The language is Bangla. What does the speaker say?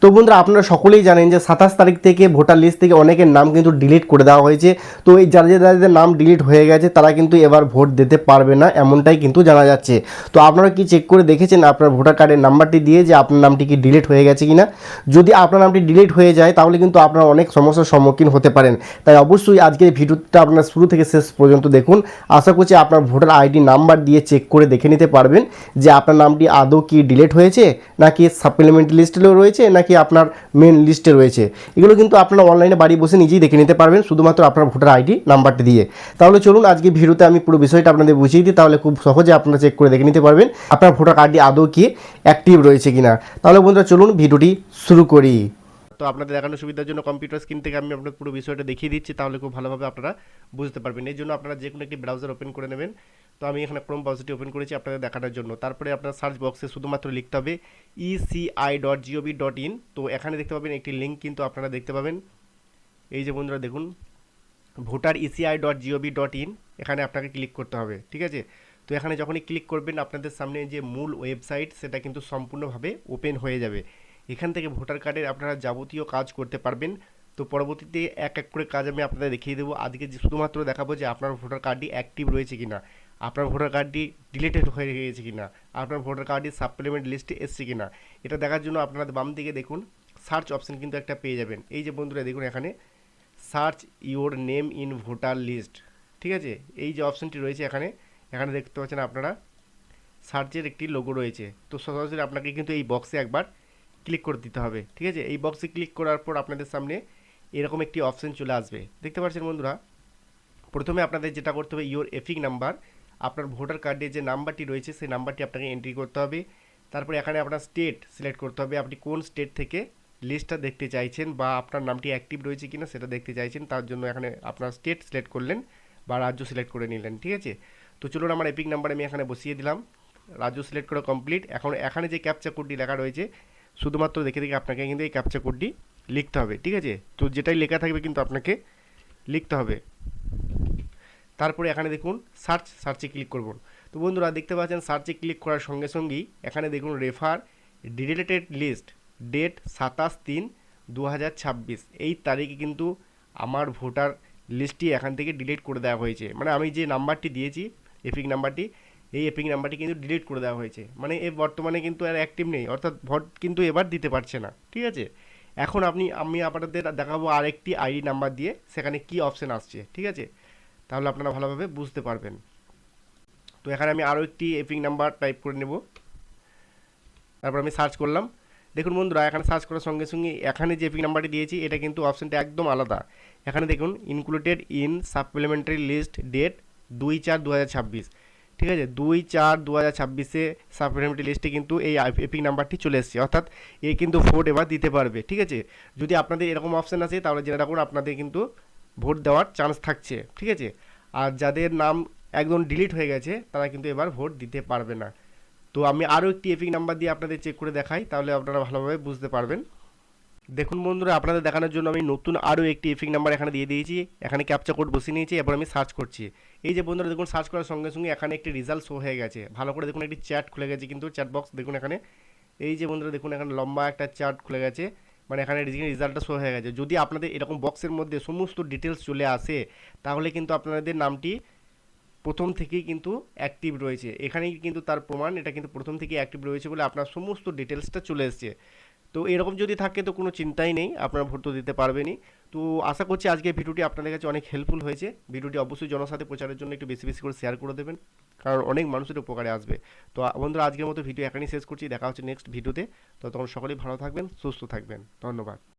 তো বন্ধুরা আপনারা সকলেই জানেন যে 27 তারিখ থেকে ভোটার লিস্ট থেকে অনেকের নাম কিন্তু ডিলিট করে দেওয়া হয়েছে। তো এই যাদের নাম ডিলিট হয়ে গেছে তারা কিন্তু এবার ভোট দিতে পারবে না, এমনটাই কিন্তু জানা যাচ্ছে। তো আপনারা কি চেক করে দেখেছেন আপনার ভোটার কার্ডের নাম্বারটি দিয়ে যে আপনার নামটি কি ডিলিট হয়ে গেছে কিনা? যদি আপনার নামটি ডিলিট হয়ে যায় তাহলে কিন্তু আপনারা অনেক সমস্যার সম্মুখীন হতে পারেন। তাই অবশ্যই আজকের ভিডিওটা আপনারা শুরু থেকে শেষ পর্যন্ত দেখুন। আশা করছি আপনার ভোটার আইডি নাম্বার দিয়ে চেক করে দেখে নিতে পারবেন যে আপনার নামটি আদৌ কি ডিলিট হয়েছে, নাকি সাপ্লিমেন্টারি লিস্টেও রয়েছে, নাকি আপনার মেন লিস্টে রয়েছে। এগুলো কিন্তু আপনারা অনলাইনে বাড়ি বসে নিজেই দেখে নিতে পারবেন শুধুমাত্র আপনার ভোটার আইডি নাম্বারটি দিয়ে। তাহলে চলুন আজকে ভিডিওতে আমি পুরো বিষয়টা আপনাদের বুঝিয়ে দিই, তাহলে খুব সহজে আপনারা চেক করে দেখে নিতে পারবেন আপনার ভোটার কার্ডটি আদৌ কি অ্যাক্টিভ রয়েছে কিনা। তাহলে বন্ধুরা চলুন ভিডিওটি শুরু করি। তো আপনাদের দেখানোর সুবিধার জন্য কম্পিউটার স্ক্রিন থেকে আমি আপনাদের পুরো বিষয়টা দেখিয়ে দিচ্ছি, তাহলে খুব ভালোভাবে আপনারা বুঝতে পারবেন। এই জন্য আপনারা যে কোনো একটি ব্রাউজার ওপেন করে নেবেন। তো আমি এখানে ক্রোম ব্রাউজারটি ওপেন করেছি আপনাদের দেখানোর জন্য। তারপরে আপনার সার্চ বক্সে শুধুমাত্র লিখতে হবে eci.gov.in। তো এখানে দেখতে পাবেন একটি লিঙ্ক কিন্তু আপনারা দেখতে পাবেন। এই যে বন্ধুরা দেখুন, ভোটার eci.gov.in, এখানে আপনাকে ক্লিক করতে হবে, ঠিক আছে। তো এখানে যখনই ক্লিক করবেন আপনাদের সামনে যে মূল ওয়েবসাইট সেটা কিন্তু সম্পূর্ণভাবে ওপেন হয়ে যাবে। এখান থেকে ভোটার কার্ডের আপনারা যাবতীয় কাজ করতে পারবেন। তো পরবর্তীতে এক এক করে কাজ আমি আপনাদের দেখিয়ে দেবো। আজকে শুধুমাত্র দেখাবো যে আপনার ভোটার কার্ডটি অ্যাক্টিভ রয়েছে কিনা, আপনার ভোটার কার্ডটি ডিলিটেড হয়ে গিয়েছে কিনা, আপনার ভোটার কার্ডটি সাপ্লিমেন্ট লিস্টে এসছে কিনা। এটা দেখার জন্য আপনারা বাম দিকে দেখুন সার্চ অপশন কিন্তু একটা পেয়ে যাবেন। এই যে বন্ধুরা দেখুন এখানে search your name in voter list, ঠিক আছে। এই যে অপশনটি রয়েছে এখানে এখানে দেখতে পাচ্ছেন আপনারা সার্চের একটি লোগো রয়েছে। তো সরাসরি আপনাকে কিন্তু এই বক্সে একবার ক্লিক করে দিতে হবে, ঠিক আছে। এই বক্সে ক্লিক করার পর আপনাদের সামনে এরকম একটি অপশন চলে আসবে, দেখতে পাচ্ছেন বন্ধুরা। প্রথমে আপনাদের যেটা করতে হবে, ইওর এপিক নাম্বার, আপনার ভোটার কার্ডে যে নাম্বারটি রয়েছে সেই নাম্বারটি আপনাকে এন্ট্রি করতে হবে। তারপরে এখানে আপনার স্টেট সিলেক্ট করতে হবে, আপনি কোন স্টেট থেকে লিস্টটা দেখতে চাইছেন বা আপনার নামটি অ্যাক্টিভ রয়েছে কিনা সেটা দেখতে চাইছেন। তার জন্য এখানে আপনার স্টেট সিলেক্ট করলেন বা রাজ্য সিলেক্ট করে নিলেন, ঠিক আছে। তো চলুন আমার এপিক নাম্বার আমি এখানে বসিয়ে দিলাম, রাজ্য সিলেক্ট করা কমপ্লিট। এখন এখানে যে ক্যাপচা কোডটি লেখা রয়েছে শুধুমাত্র দেখে দেখে আপনাকে কিন্তু এই ক্যাপচা কোডটি লিখতে হবে, ঠিক আছে। তো যেটাই লেখা থাকবে কিন্তু আপনাকে লিখতে হবে। তারপরে এখানে দেখুন সার্চে ক্লিক করব। তো বন্ধুরা দেখতে পাচ্ছেন সার্চে ক্লিক করার সঙ্গে সঙ্গেই এখানে দেখুন রেফার ডিলিটেড লিস্ট, ডেট 27/3/2026, এই তারিখে কিন্তু আমার ভোটার লিস্টটি এখান থেকে ডিলিট করে দেওয়া হয়েছে। মানে আমি যে নাম্বারটি দিয়েছি এপিক নাম্বারটি, এই এপিক নাম্বারটি কিন্তু ডিলিট করে দেওয়া হয়েছে। মানে এ বর্তমানে কিন্তু আর অ্যাক্টিভ নেই, অর্থাৎ ভোট কিন্তু এবার দিতে পারছে না, ঠিক আছে। এখন আমি আপনাদের দেখাবো আরেকটি আইডি নাম্বার দিয়ে সেখানে কি অপশান আসছে, ঠিক আছে। তাহলে আপনারা ভালোভাবে বুঝতে পারবেন। তো এখানে আমি আরও একটি এপিক নাম্বার টাইপ করে নেব, তারপর আমি সার্চ করলাম। দেখুন বন্ধুরা এখানে সার্চ করার সঙ্গে সঙ্গে এখানে যে এপিক নাম্বারটি দিয়েছি এটা কিন্তু অপশানটা একদম আলাদা। এখানে দেখুন included in supplementary list, date 2/4/2026, ঠিক আছে। 2/4/2026-এ সাপ্লিমেন্টারি লিস্টে কিন্তু এই এপিক নাম্বারটি চলে এসেছে, অর্থাৎ এ কিন্তু ভোট এবার দিতে পারবে, ঠিক আছে। যদি আপনাদের এরকম অপশান আছে তাহলে জেনে রাখুন আপনাদের কিন্তু ভোট দেওয়ার চান্স থাকছে, ঠিক আছে। আর যাদের নাম একদম ডিলিট হয়ে গেছে তারা কিন্তু এবার ভোট দিতে পারবে না। তো আমি আরও একটি এপিক নাম্বার দিয়ে আপনাদের চেক করে দেখাই, তাহলে আপনারা ভালোভাবে বুঝতে পারবেন। দেখুন বন্ধুরা আপনাদের দেখানোর জন্য আমি নতুন আরও একটি এপিক নাম্বার এখানে দিয়ে দিয়েছি। এখানে ক্যাপচা কোড বসিয়ে নিয়েছি, এবার আমি সার্চ করছি। এই যে বন্ধুরা দেখুন সার্চ করার সঙ্গে সঙ্গে এখানে একটি রেজাল্ট শো হয়ে গেছে। ভালো করে দেখুন একটি চ্যাট খুলে গেছে কিন্তু চ্যাট বক্স দেখুন এখানে। এই যে বন্ধুরা দেখুন এখানে লম্বা একটা চ্যাট খুলে গেছে, মানে এখানে রেজাল্টটা শো হয়ে গেছে। যদি আপনাদের এরকম বক্সের মধ্যে সমস্ত ডিটেলস চলে আসে তাহলে কিন্তু আপনাদের নামটি প্রথম থেকেই কিন্তু অ্যাক্টিভ রয়েছে। এখানেই কিন্তু তার প্রমাণ, এটা কিন্তু প্রথম থেকেই অ্যাক্টিভ রয়েছে বলে আপনার সমস্ত ডিটেলসটা চলে এসছে। তো এরকম যদি থাকে তো কোনো চিন্তাই নেই, আপনারা ভোট তো দিতে পারবেনই। তো আশা করছি আজকের ভিডিওটি আপনাদের কাছে অনেক হেল্পফুল হয়েছে। ভিডিওটি অবশ্যই জনসাথে প্রচারের জন্য একটু বেশি বেশি করে শেয়ার করে দেবেন, কারণ অনেক মানুষের উপকারে আসবে। তো বন্ধুরা আজকের মতো ভিডিও এখানেই শেষ করছি, দেখা হচ্ছে নেক্সট ভিডিওতে। তো তখন সকলেই ভালো থাকবেন, সুস্থ থাকবেন, ধন্যবাদ।